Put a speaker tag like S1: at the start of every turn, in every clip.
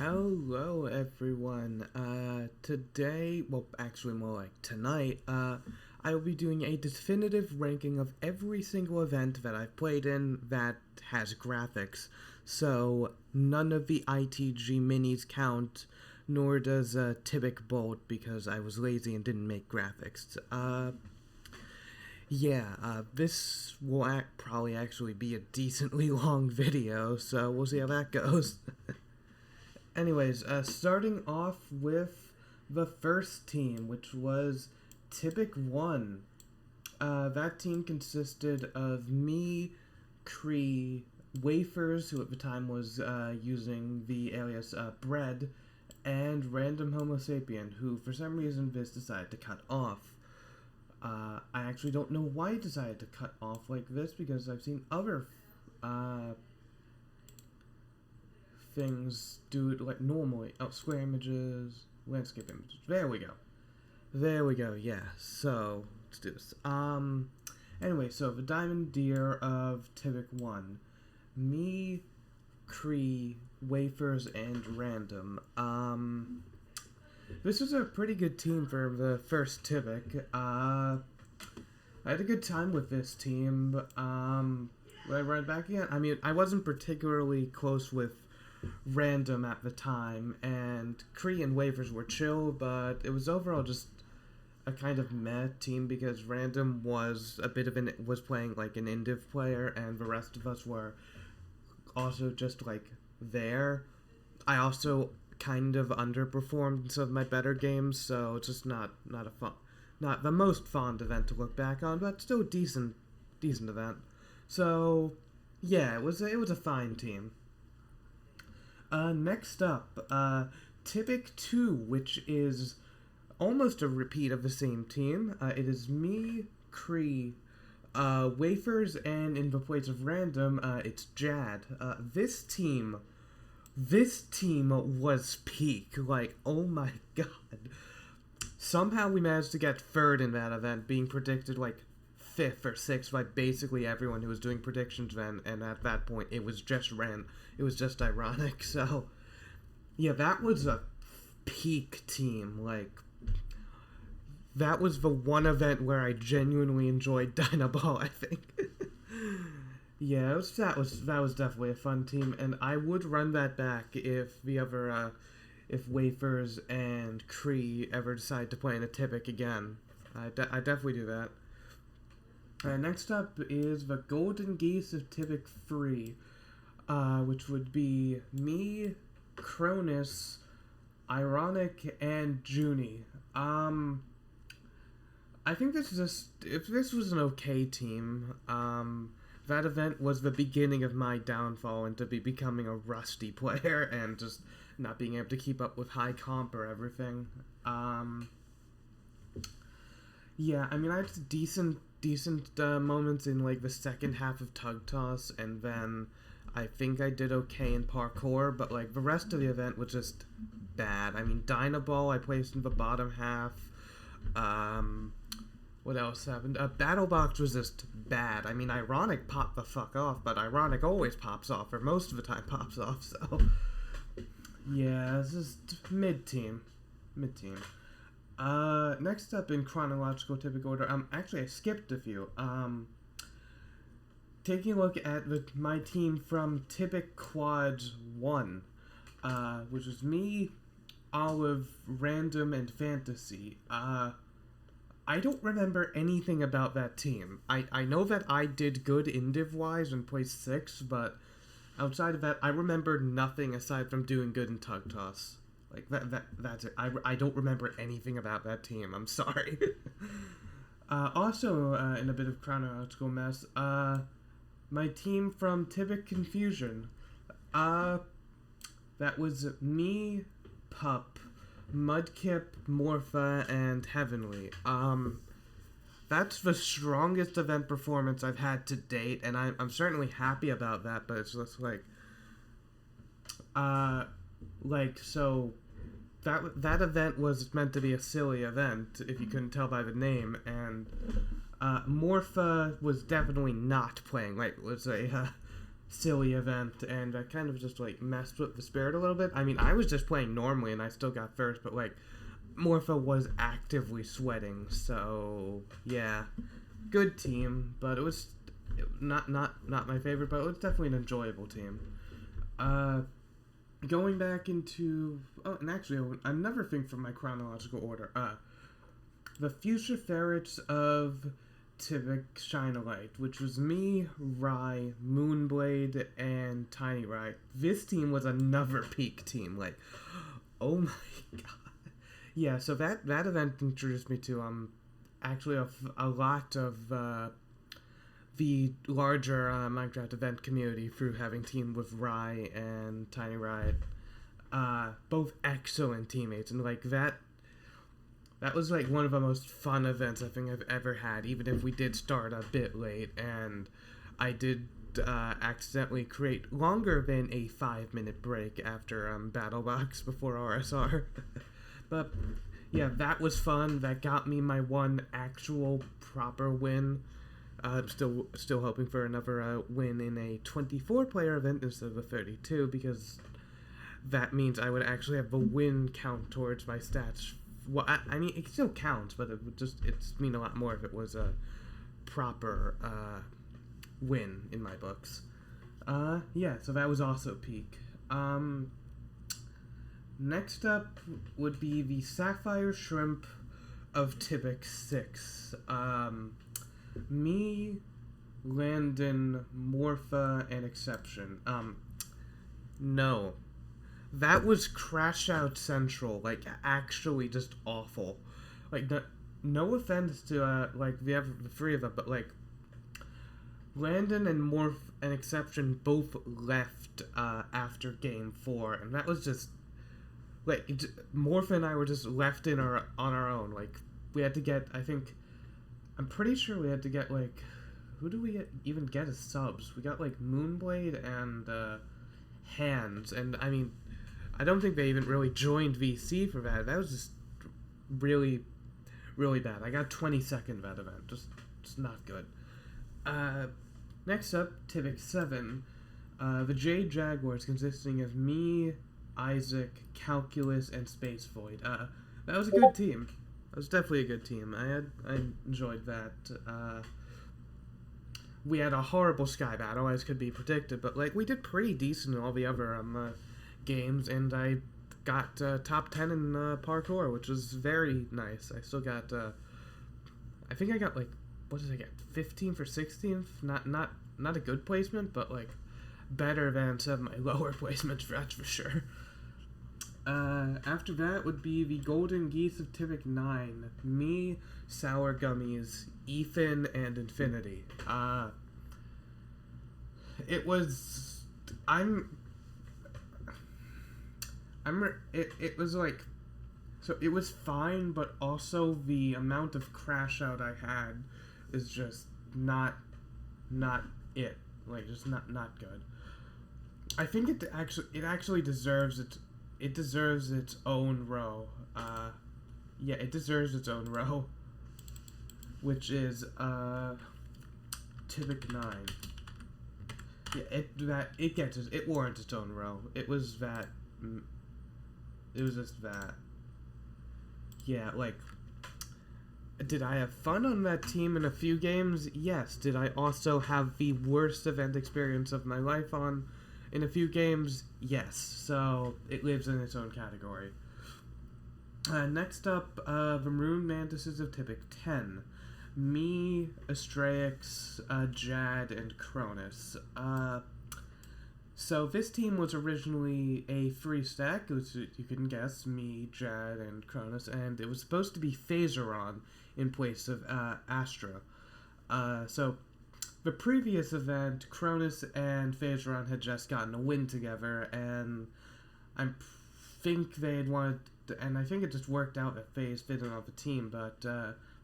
S1: Hello everyone. Today, well actually more like tonight, I will be doing a definitive ranking of every single event that I've played in that has graphics. So none of the ITG Minis count, nor does TBIC Bolt because I was lazy and didn't make graphics. This will probably actually be a decently long video, so we'll see how that goes. Anyways, starting off with the first team, which was TBIC 1. That team consisted of me, Cree, Wafers, who at the time was using the alias Bread, and Random Homo Sapien, who for some reason Viz decided to cut off. I actually don't know why he decided to cut off like this, because I've seen other things do it like normally. Oh, square images, landscape images. There we go, yeah. So, let's do this. Anyway, so the Diamond Deer of TBIC 1. Me, Cree, Wafers, and Random. This was a pretty good team for the first TBIC. I had a good time with this team. Would I run it back again? I mean, I wasn't particularly close with Random at the time, and Cree and Wafers were chill, but it was overall just a kind of meh team because Random was a bit of was playing like an indiv player, and the rest of us were also just like there. I also kind of underperformed some of my better games, so it's just not the most fond event to look back on, but still decent event. So yeah, it was a fine team. Next up, TBIC 2, which is almost a repeat of the same team. It is me, Cree, Wafers, and in the place of Random, it's Jad. This team was peak. Like, oh my god. Somehow we managed to get third in that event, being predicted like 5th or 6th by basically everyone who was doing predictions then, and at that point it was just ironic. So yeah, that was a peak team. Like, that was the one event where I genuinely enjoyed Dynaball, I think. Yeah, that was definitely a fun team, and I would run that back if if Wafers and Cree ever decide to play in a TBIC again. I definitely do that. Next up is the Golden Geese of TBIC 3, which would be me, Cronus, Ironic, and Junie. I think this was an okay team. That event was the beginning of my downfall into becoming a rusty player and just not being able to keep up with high comp or everything. Yeah, I mean, I had decent moments in like the second half of Tug Toss, and then I think I did okay in parkour, but like the rest of the event was just bad. I mean, Dynaball I placed in the bottom half. What else happened? Battlebox was just bad. I mean, Ironic popped the fuck off, but Ironic always pops off, or most of the time pops off, so yeah, it's just mid-team. Next up in chronological TBIC order, actually I skipped a few. Taking a look at my team from TBIC Quads 1, which was me, Olive, Random, and Fantasy. I don't remember anything about that team. I know that I did good indiv-wise and placed 6th, but outside of that, I remember nothing aside from doing good in Tug Toss. Like, that's it. I don't remember anything about that team. I'm sorry. Also, in a bit of chronological mess, my team from TBIC Confusion. That was me, Pup, Mudkip, Morpha, and Heavenly. That's the strongest event performance I've had to date, and I'm certainly happy about that, but it's just so that event was meant to be a silly event, if you couldn't tell by the name, and Morpha was definitely not playing. Like, was a silly event, and I kind of just like messed with the spirit a little bit. I mean, I was just playing normally and I still got first, but like Morpha was actively sweating, so yeah, good team, but it was not my favorite, but it was definitely an enjoyable team. Going back into and actually another thing from my chronological order, the Fuchsia Ferrets of TBIC Shine-A-Light, which was me, Rye, Moonblade, and Tiny Rye. This team was another peak team. Like, oh my god. Yeah, so that event introduced me to actually a lot of the larger Minecraft event community through having teamed with Rye and Tiny Rye. Both excellent teammates, and like that was like one of the most fun events I think I've ever had, even if we did start a bit late, and I did accidentally create longer than a 5-minute break after BattleBox before RSR. But yeah, that was fun. That got me my one actual proper win. I'm still hoping for another win in a 24-player event instead of a 32, because that means I would actually have a win count towards my stats. Well, I mean, it still counts, but it would mean a lot more if it was a proper win in my books. Yeah, so that was also peak. Next up would be the Sapphire Shrimp of TBIC 6. Me, Landon, Morpha, and Exception. No. That was Crash Out Central. Like, actually just awful. Like, no offense to, like, the three of them, but, like, Landon and Morph and Exception both left after Game 4, and that was just, like, Morph and I were just left on our own. Like, we had to get, I'm pretty sure we had to get, like, who do we even get as subs? We got, like, Moonblade and Hands, and, I mean, I don't think they even really joined VC for that. That was just really, really bad. I got 22nd that event. Just not good. Next up, TBIC 7. The Jade Jaguars, consisting of me, Isaac, Calculus, and Space Void. That was a good team. That was definitely a good team. I enjoyed that. We had a horrible sky battle, as could be predicted, but like we did pretty decent in all the other games, and I got top 10 in parkour, which was very nice. I still got I think I got like, what did I get? 15 for 16th. Not a good placement, but like better than some of my lower placements, that's for sure. After that would be the Golden Geese of TBIC 9. Me, Sour Gummies, Ethan, and Infinity. It was... It was like... So it was fine, but also the amount of crash out I had is just not it. Like, just not good. I think it actually deserves it. It deserves its own row. Yeah, it deserves its own row, which is TBIC 9. Yeah, it warrants its own row. It was that. It was just that. Yeah, like, did I have fun on that team in a few games? Yes. Did I also have the worst event experience of my life in a few games? Yes. So it lives in its own category. Next up, the Maroon Mantises of TBIC 10. Me, Astraeus, Jad, and Cronus. So this team was originally a 3-stack. It was, you can guess, me, Jad, and Cronus, and it was supposed to be Phaseron in place of Astra. So the previous event, Cronus and Phaseron had just gotten a win together, and I think they had wanted, and I think it just worked out that FaZe fit in on the team, but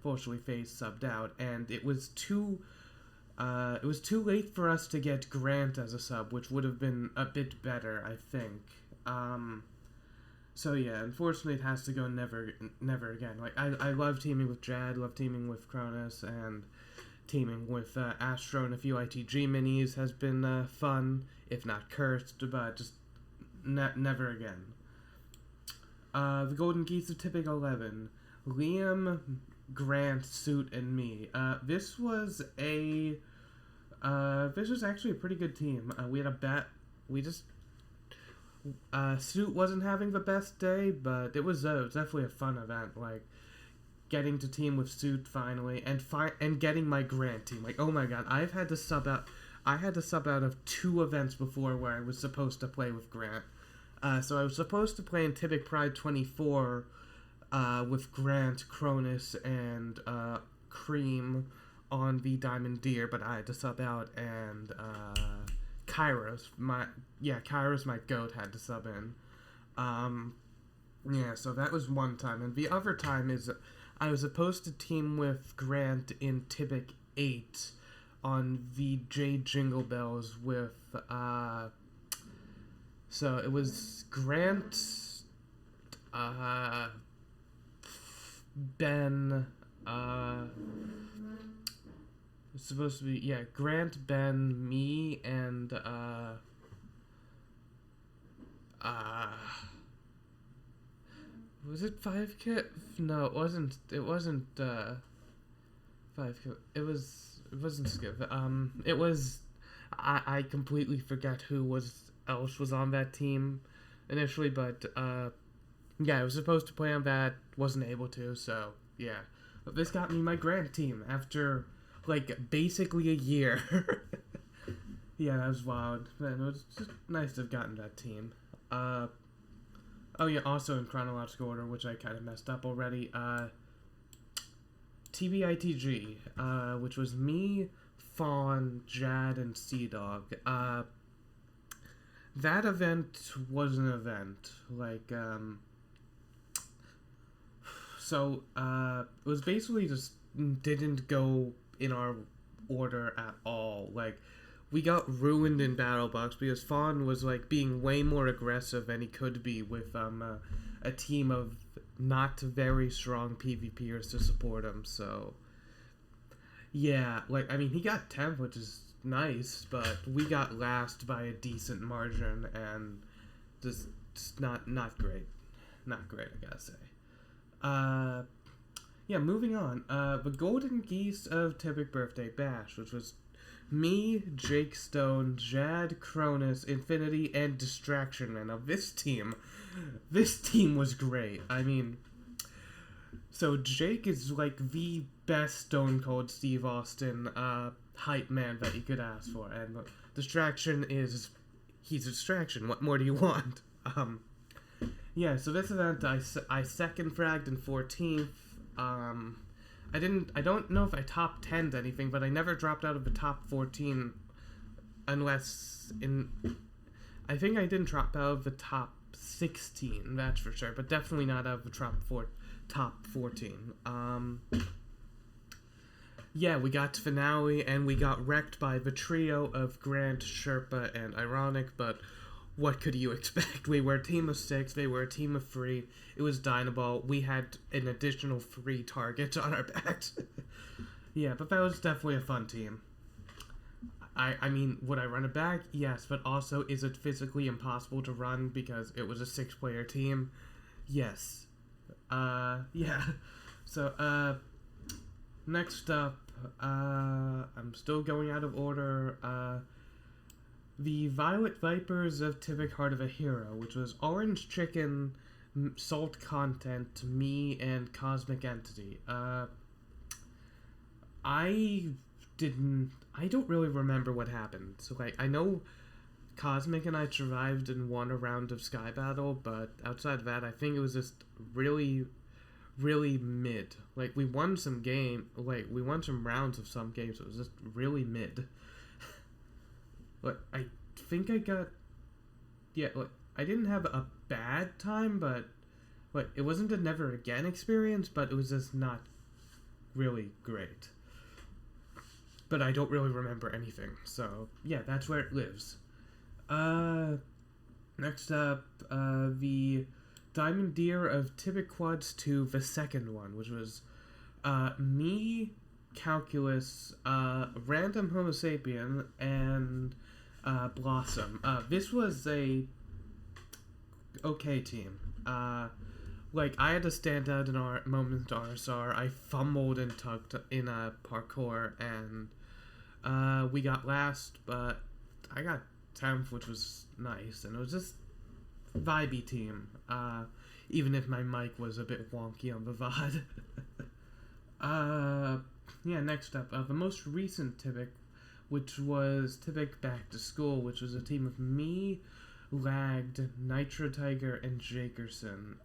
S1: fortunately FaZe subbed out, and it was too late for us to get Grant as a sub, which would have been a bit better, I think. So yeah, unfortunately it has to go never again. Like, I love teaming with Jad, love teaming with Cronus, and teaming with Astro and a few ITG Minis has been fun, if not cursed, but just never again. The Golden Geese of Typic 11. Liam, Grant, Suit, and me. This was actually a pretty good team. We had a bet. Suit wasn't having the best day, but it was definitely a fun event. Like, getting to team with Suit finally, and getting my Grant team. Like, oh my god, I had to sub out of 2 events before where I was supposed to play with Grant. So I was supposed to play in Typic Pride 24 with Grant, Cronus, and Cream on the Diamond Deer, but I had to sub out, and Kairos, my goat, had to sub in. So that was one time, and the other time is I was supposed to team with Grant in Typic 8 on the J Jingle Bells with so it was Grant, Ben, it's supposed to be, Grant, Ben, me, and, was it 5K? No, it wasn't, 5K. It wasn't Skip. It was, I completely forget who else was on that team initially, but, I was supposed to play on that, wasn't able to, so, yeah. But this got me my Grant team after, like, basically a year. Yeah, that was wild. Man, it was just nice to have gotten that team. Also in chronological order, which I kind of messed up already, TBITG, which was me, Fawn, Jad, and Sea Dog. That event was an event. Like, it was basically just didn't go in our order at all. Like, we got ruined in Battle Box because Fawn was, like, being way more aggressive than he could be with, a team of not very strong PvPers to support him, so... Yeah, like, I mean, he got 10th, which is nice, but we got last by a decent margin, and just not great. Not great, I gotta say. Moving on. The Golden Geese of Typic Birthday Bash, which was me, Jake Stone, Jad, Cronus, Infinity, and Distraction Man. Now, this team was great. I mean, so Jake is, like, the best Stone Cold Steve Austin hype man that you could ask for, and Distraction he's a distraction. What more do you want? So this event, I second fragged in 14th. I don't know if I top 10'd anything, but I never dropped out of the top 14 I think I didn't drop out of the top 16, that's for sure, but definitely not out of the top 14. We got to finale, and we got wrecked by the trio of Grant, Sherpa, and Ironic, but what could you expect? We were a team of 6, they were a team of 3, it was Dynaball, we had an additional 3 targets on our backs. But that was definitely a fun team. I mean, would I run it back? Yes, but also, is it physically impossible to run because it was a 6-player team? Yes. So, next up, I'm still going out of order, the Violet Vipers of Typic Heart of a Hero, which was Orange Chicken, Salt Content, me, and Cosmic Entity. I don't really remember what happened. So, like, I know Cosmic and I survived and won a round of Sky Battle, but outside of that, I think it was just really, really mid. Like, we won some rounds of some games, it was just really mid. Like, I think I got... I didn't have a bad time, but... it wasn't a never again experience, but it was just not really great. But I don't really remember anything, so... that's where it lives. Next up, the Diamond Deer of Typic Quads 2, the second one, which was, me, Calculus, Random Homo Sapien, and Blossom. This was a okay team. Like, I had to stand out in our moment to RSR. I fumbled and tugged in a parkour, and we got last, but I got 10th, which was nice, and it was just vibey team. Even if my mic was a bit wonky on the VOD. Yeah, next up, the most recent TBIC, which was TBIC Back to School, which was a team of me, Lagged, Nitro Tiger, and Jakerson.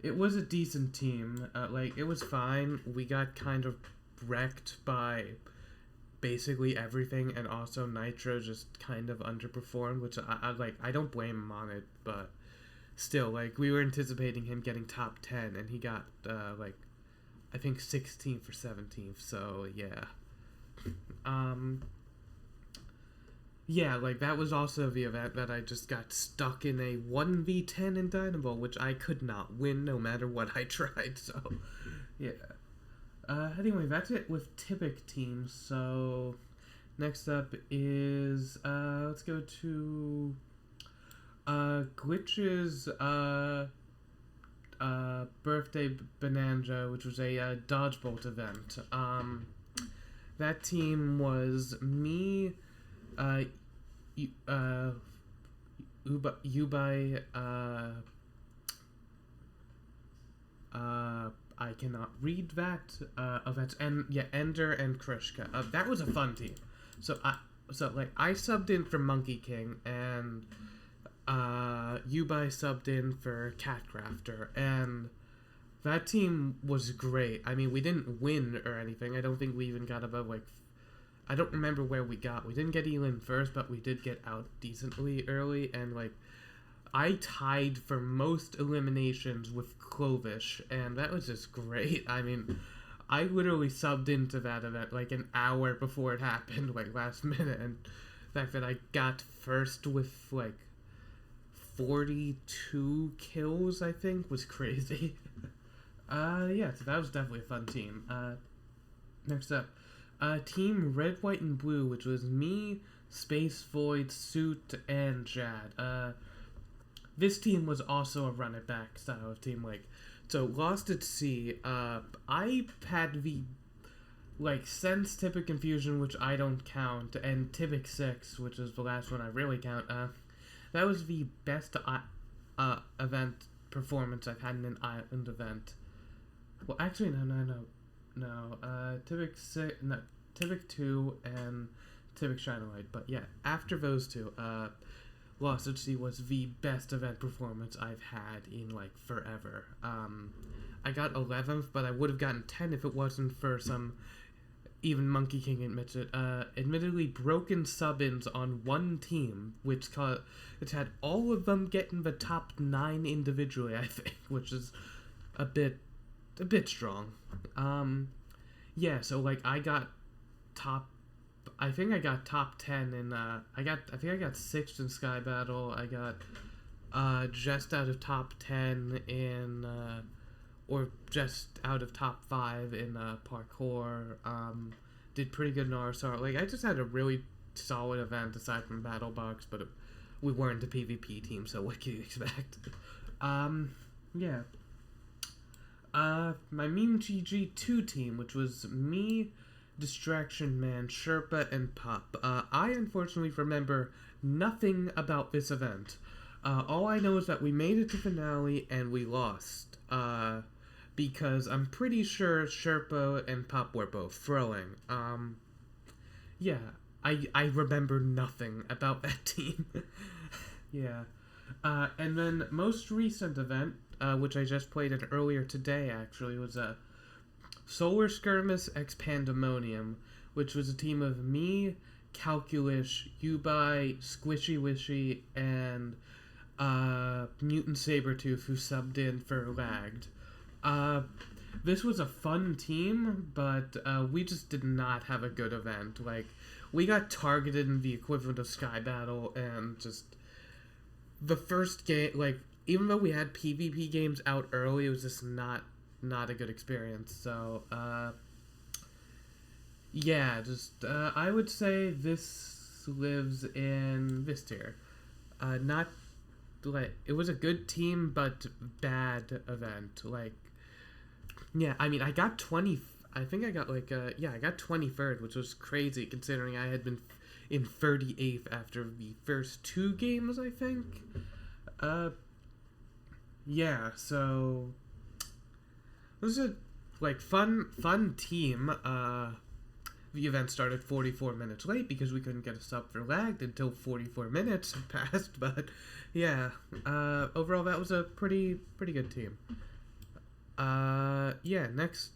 S1: It was a decent team. Like, it was fine. We got kind of wrecked by basically everything, and also Nitro just kind of underperformed, which I don't blame him on it, but still, like, we were anticipating him getting top 10, and he got, I think 16th or 17th, so, yeah. Yeah, like, that was also the event that I just got stuck in a 1v10 in Dynamo, which I could not win no matter what I tried, so, yeah. Anyway, that's it with TBIC teams, so, next up is, let's go to, Glitch's, birthday bonanza, which was a dodgebolt event. That team was me, Ubai, I cannot read that, events, and yeah, Ender and Krishka. That was a fun team. So I subbed in for Monkey King, and Ubai subbed in for Catcrafter, and that team was great. I mean, we didn't win or anything. I don't think we even got above, like, I don't remember where we got. We didn't get Elin first, but we did get out decently early, and, like, I tied for most eliminations with Clovish, and that was just great. I mean, I literally subbed into that event, like, an hour before it happened, like, last minute, and the fact that I got first with, like, 42 kills, I think, was crazy. Yeah, so that was definitely a fun team. Next up, Team Red, White, and Blue, which was me, Space Void, Suit, and Jad. This team was also a run-it-back style of team, like, so Lost at Sea, I had the, like, Sense, Typic Confusion, which I don't count, and Typic 6, which is the last one I really count. That was the best event performance I've had in an island event. Well, actually, no. Typic 6, no, Typic 2 and Typic Shine Light. But yeah, after those two, Lost at Sea was the best event performance I've had in, like, forever. I got 11th, but I would have gotten 10 if it wasn't for some, even Monkey King admits it, admittedly broken sub-ins on one team, which had all of them getting the top 9 individually, I think, which is a bit strong. Yeah, so, like, I think I got top 10 in, I think I got 6th in Sky Battle. I got, just out of top 10 in, or just out of top 5 in, parkour. Did pretty good in RSR. Like, I just had a really solid event aside from Battle Box, but we weren't a PvP team, so what can you expect? Yeah. My Meme GG2 team, which was me, Distraction Man, Sherpa, and Pop. I unfortunately remember nothing about this event. All I know is that we made it to finale and we lost. Because I'm pretty sure Sherpa and Pop were both throwing. Yeah, I remember nothing about that team. Yeah. And then most recent event, which I just played it earlier today, actually, was a Solar Skirmish X Pandemonium, which was a team of me, Calculus, Ubai, Squishy Wishy, and Mutant Sabretooth, who subbed in for Lagged. This was a fun team, but we just did not have a good event. Like, we got targeted in the equivalent of Sky Battle, and just the first game, like, even though we had PvP games out early, it was just not not a good experience. So, yeah, just I would say this lives in this tier. Not like it was a good team, but bad event. Like, yeah, I mean, I got 20. I think I got like I got 23rd, which was crazy considering I had been in 38th after the first two games. I think. Yeah. So it was a like fun team. The event started 44 minutes late because we couldn't get a sub for lagged until 44 minutes had passed. But yeah, overall that was a pretty good team. Yeah, next.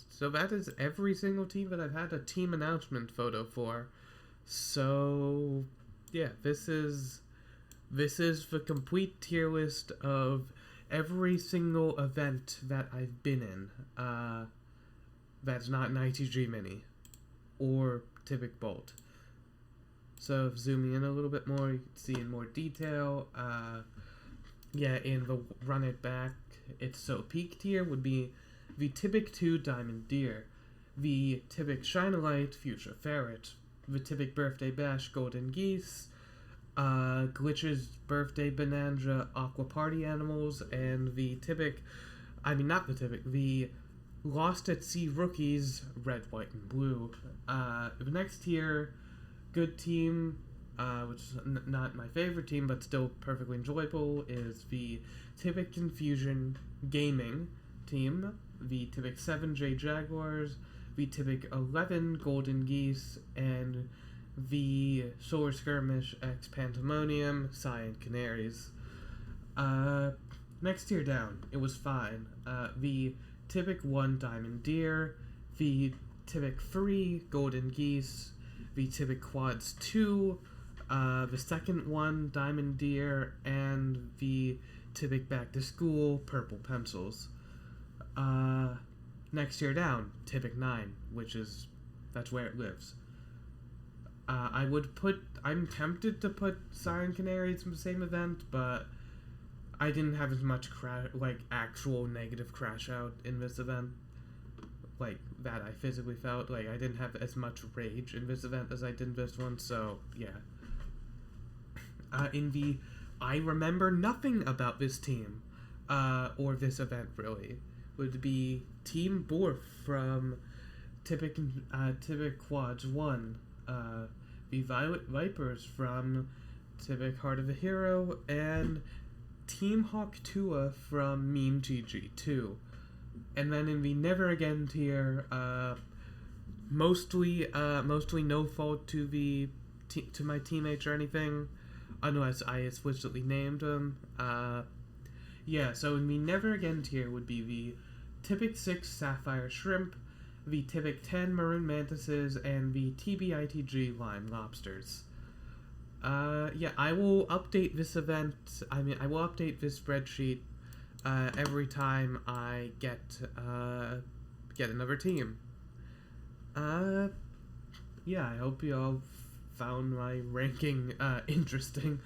S1: So that is every single team that I've had a team announcement photo for. So yeah, this is the complete tier list of every single event that I've been in. That's not an ITG Mini or TBIC Bolt. So zooming in a little bit more, you can see in more detail. Yeah, in the run it back, it's so peak tier would be the TBIC 2 Diamond Deer, the TBIC Shine a Light Fuchsia Ferret, the TBIC Birthday Bash Golden Geese, Glitch's Birthday Bonanza Aqua Party Animals, and the Lost at Sea Rookies Red, White, and Blue. The next tier, good team, which is not my favorite team, but still perfectly enjoyable, is the TBIC Confusion Gaming team, the TBIC 7J Jaguars, the TBIC 11 Golden Geese, and the Solar Skirmish X Pandemonium Cyan Canaries. Next tier down, it was fine. The TBIC 1 Diamond Deer, the TBIC 3 Golden Geese, the TBIC Quads 2, the second one Diamond Deer, and the TBIC Back to School Purple Pencils. Next tier down, TBIC 9, that's where it lives. I'm tempted to put Cyan Canaries in the same event, but I didn't have as much actual negative crash out in this event, like that I physically felt. Like I didn't have as much rage in this event as I did in this one, so yeah. I remember nothing about this team, or this event really, would be Team Borf from TBIC Quads 1, the Violet Vipers from TBIC Heart of the Hero, and Team Hawk Tua from Meme GG 2. And then in the Never Again tier, mostly no fault to my teammates or anything, unless I explicitly named them. Yeah, so in the Never Again tier would be the TBIC 6 Sapphire Shrimp, the TBIC 10 Maroon Mantises, and the TBITG Lime Lobsters. Yeah, I will update this event. I will update this spreadsheet every time I get another team. Yeah, I hope you all found my ranking interesting.